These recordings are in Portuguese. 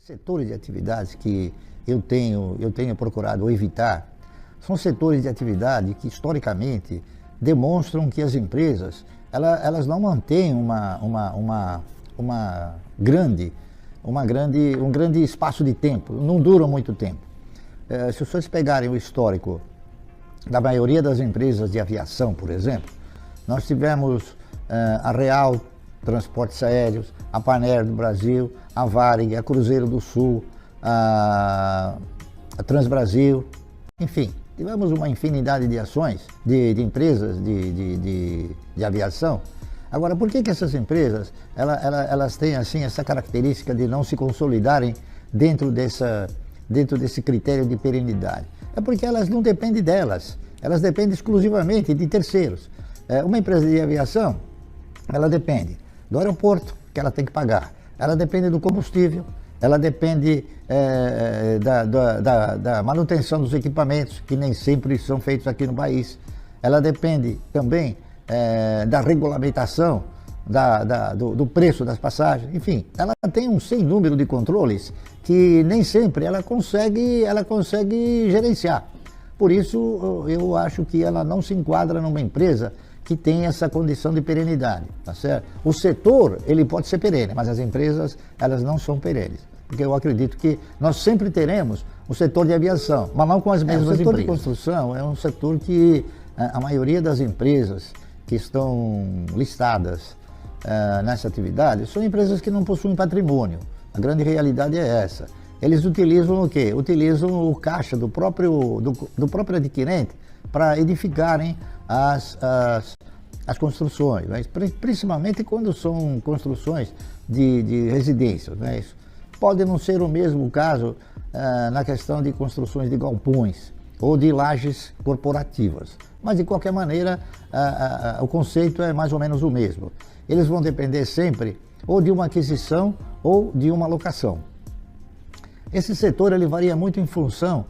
Setores de atividades que eu tenho procurado evitar são setores de atividade que historicamente demonstram que as empresas elas não mantêm um grande espaço de tempo, não duram muito tempo. Se vocês pegarem o histórico da maioria das empresas de aviação, por exemplo, nós tivemos a Real Transportes Aéreos, a Panair do Brasil, a Varig, a Cruzeiro do Sul, a Transbrasil, enfim, tivemos uma infinidade de ações, de empresas de aviação. Agora, por que essas empresas elas têm assim essa característica de não se consolidarem dentro desse critério de perenidade? É porque elas não dependem delas, elas dependem exclusivamente de terceiros. Uma empresa de aviação, ela depende do aeroporto, que ela tem que pagar, ela depende do combustível, ela depende da manutenção dos equipamentos, que nem sempre são feitos aqui no país, ela depende também da regulamentação, do preço das passagens, enfim, ela tem um sem número de controles que nem sempre ela consegue gerenciar. Por isso, eu acho que ela não se enquadra numa empresa que tem essa condição de perenidade, tá certo? O setor, ele pode ser perene, mas as empresas, elas não são perenes. Porque eu acredito que nós sempre teremos o setor de aviação, mas não com as mesmas empresas. O setor de construção é um setor que a maioria das empresas que estão listadas nessa atividade são empresas que não possuem patrimônio. A grande realidade é essa. Eles utilizam o quê? Utilizam o caixa do próprio adquirente para edificarem as construções, né? Principalmente quando são construções de residências, né? Isso pode não ser o mesmo caso na questão de construções de galpões ou de lajes corporativas, mas de qualquer maneira o conceito é mais ou menos o mesmo. Eles vão depender sempre ou de uma aquisição ou de uma locação. Esse setor ele varia muito em função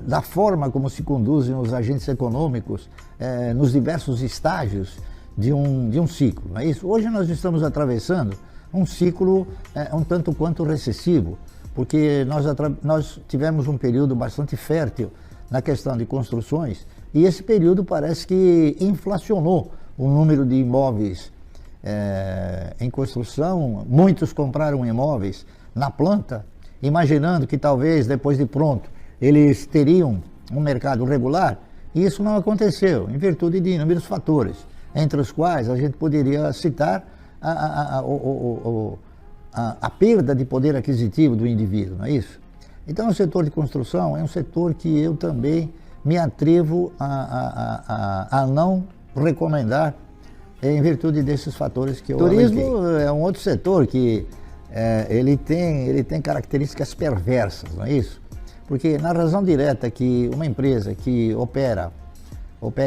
da forma como se conduzem os agentes econômicos nos diversos estágios de um ciclo, não é isso? Hoje nós estamos atravessando um ciclo um tanto quanto recessivo, porque nós tivemos um período bastante fértil na questão de construções e esse período parece que inflacionou o número de imóveis em construção. Muitos compraram imóveis na planta, imaginando que talvez depois de pronto eles teriam um mercado regular, e isso não aconteceu, em virtude de inúmeros fatores, entre os quais a gente poderia citar a perda de poder aquisitivo do indivíduo, não é isso? Então o setor de construção é um setor que eu também me atrevo a não recomendar em virtude desses fatores que eu Turismo é um outro setor que ele tem características perversas, não é isso? Porque na razão direta que uma empresa que opera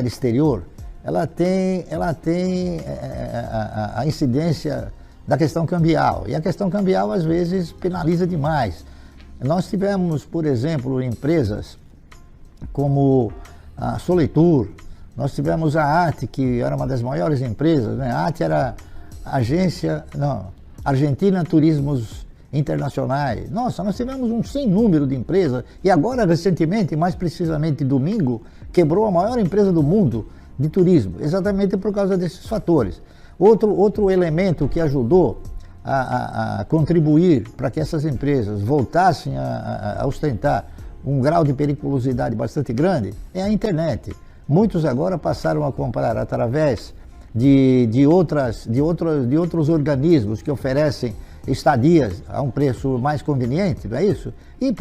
exterior, ela tem a incidência da questão cambial, e a questão cambial às vezes penaliza demais. Nós tivemos, por exemplo, empresas como a Solitur, nós tivemos a ATI, que era uma das maiores empresas, né? A ATI era Argentina Turismos Internacionais. Nossa, nós tivemos um sem número de empresas, e agora recentemente, mais precisamente domingo, quebrou a maior empresa do mundo de turismo, exatamente por causa desses fatores. Outro elemento que ajudou a contribuir para que essas empresas voltassem a ostentar um grau de periculosidade bastante grande é a internet. Muitos agora passaram a comprar através de outros organismos que oferecem estadias a um preço mais conveniente, não é isso? E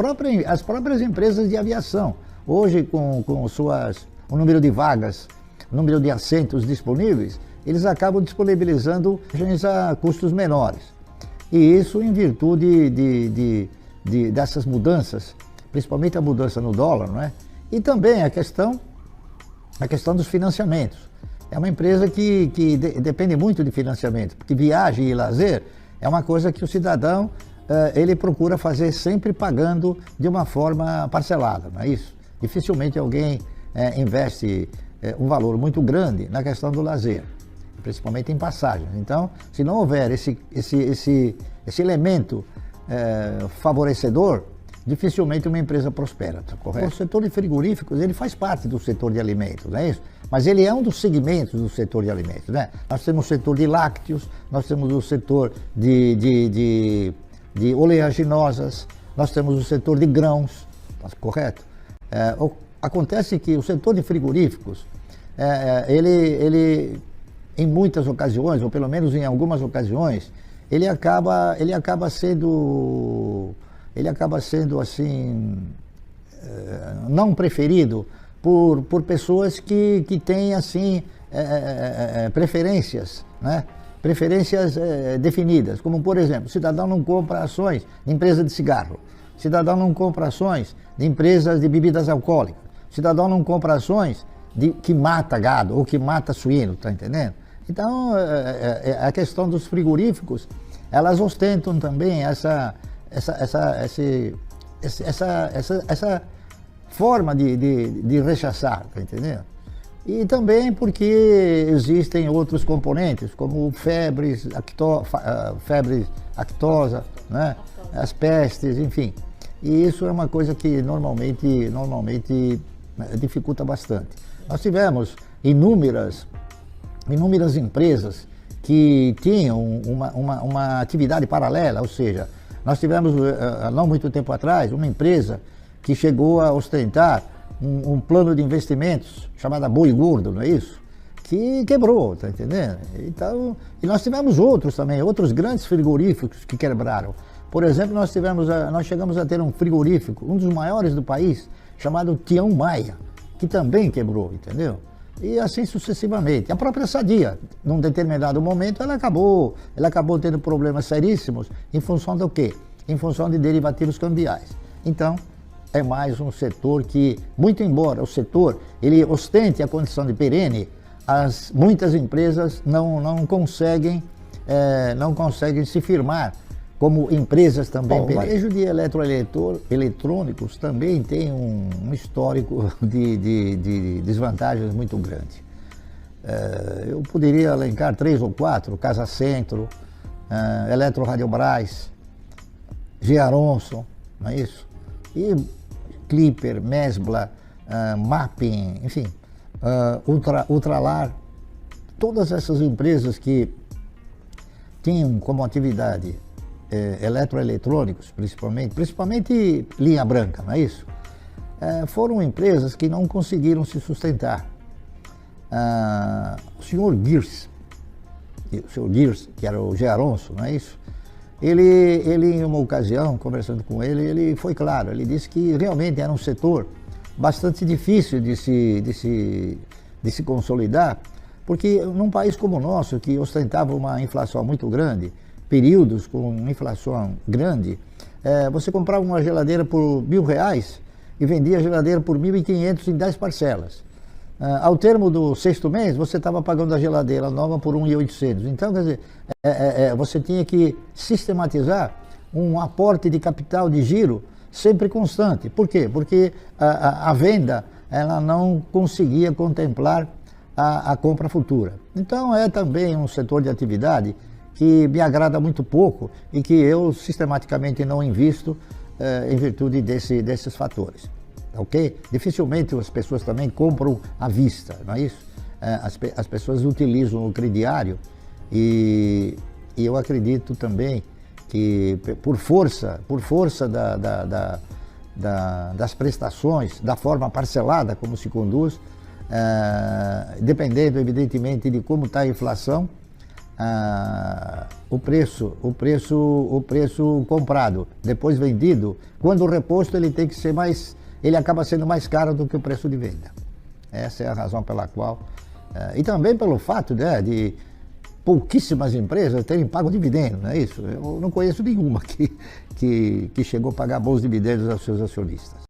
as próprias empresas de aviação, hoje com o número de vagas, o número de assentos disponíveis, eles acabam disponibilizando a custos menores. E isso em virtude dessas mudanças, principalmente a mudança no dólar, não é? E também a questão dos financiamentos. É uma empresa que depende muito de financiamento, porque viagem e lazer é uma coisa que o cidadão ele procura fazer sempre pagando de uma forma parcelada, não é isso? Dificilmente alguém investe um valor muito grande na questão do lazer, principalmente em passagens. Então, se não houver esse elemento favorecedor, dificilmente uma empresa prospera, tá correto? O setor de frigoríficos, ele faz parte do setor de alimentos, não é isso? Mas ele é um dos segmentos do setor de alimentos, né? Nós temos o setor de lácteos, nós temos o setor de oleaginosas, nós temos o setor de grãos, tá correto? Acontece que o setor de frigoríficos, ele em muitas ocasiões, ou pelo menos em algumas ocasiões, ele acaba sendo assim, não preferido por pessoas que têm assim preferências, né? Preferências definidas, como por exemplo, o cidadão não compra ações de empresa de cigarro, o cidadão não compra ações de empresas de bebidas alcoólicas, o cidadão não compra ações que mata gado ou que mata suíno, tá entendendo? Então, a questão dos frigoríficos, elas ostentam também essa forma de rechaçar, tá entendendo? E também porque existem outros componentes, como febres, febre aftosa, né? As pestes, enfim. E isso é uma coisa que normalmente dificulta bastante. Nós tivemos inúmeras empresas que tinham uma atividade paralela, ou seja, nós tivemos, há não muito tempo atrás, uma empresa que chegou a ostentar um plano de investimentos chamado Boi Gordo, não é isso? Que quebrou, tá entendendo? Então, e nós tivemos outros também, outros grandes frigoríficos que quebraram. Por exemplo, nós chegamos a ter um frigorífico, um dos maiores do país, chamado Tião Maia, que também quebrou, entendeu? E assim sucessivamente. A própria Sadia, num determinado momento, ela acabou tendo problemas seríssimos em função do quê? Em função de derivativos cambiais. Então, é mais um setor que, muito embora o setor ele ostente a condição de perene, muitas empresas não conseguem se firmar como empresas também. O varejo de eletrônicos também tem um histórico de desvantagens muito grande. Eu poderia elencar 3 ou 4, Casa Centro, Eletro Radiobras, Gearonson, não é isso? E Clipper, Mesbla, Mapping, enfim, Ultralar, todas essas empresas que tinham como atividade eletroeletrônicos, principalmente linha branca, não é isso? Foram empresas que não conseguiram se sustentar. O senhor Gears, que era o Gearonson, não é isso? Ele em uma ocasião, conversando com ele foi claro, ele disse que realmente era um setor bastante difícil de se consolidar, porque num país como o nosso, que ostentava uma inflação muito grande, períodos com inflação grande, você comprava uma geladeira por R$1.000 e vendia a geladeira por R$1.500 em 10 parcelas. Ao termo do 6º mês, você estava pagando a geladeira nova por R$1.800. Então, quer dizer, você tinha que sistematizar um aporte de capital de giro sempre constante. Por quê? Porque a venda ela não conseguia contemplar a compra futura. Então, é também um setor de atividade que me agrada muito pouco e que eu sistematicamente não invisto em virtude desses fatores. Ok? Dificilmente as pessoas também compram à vista, não é isso? As pessoas utilizam o crediário e eu acredito também que por força das prestações, da forma parcelada como se conduz, dependendo evidentemente de como está a inflação, o preço comprado, depois vendido, quando reposto ele acaba sendo mais caro do que o preço de venda. Essa é a razão pela qual, e também pelo fato de pouquíssimas empresas terem pago dividendos, não é isso? Eu não conheço nenhuma que chegou a pagar bons dividendos aos seus acionistas.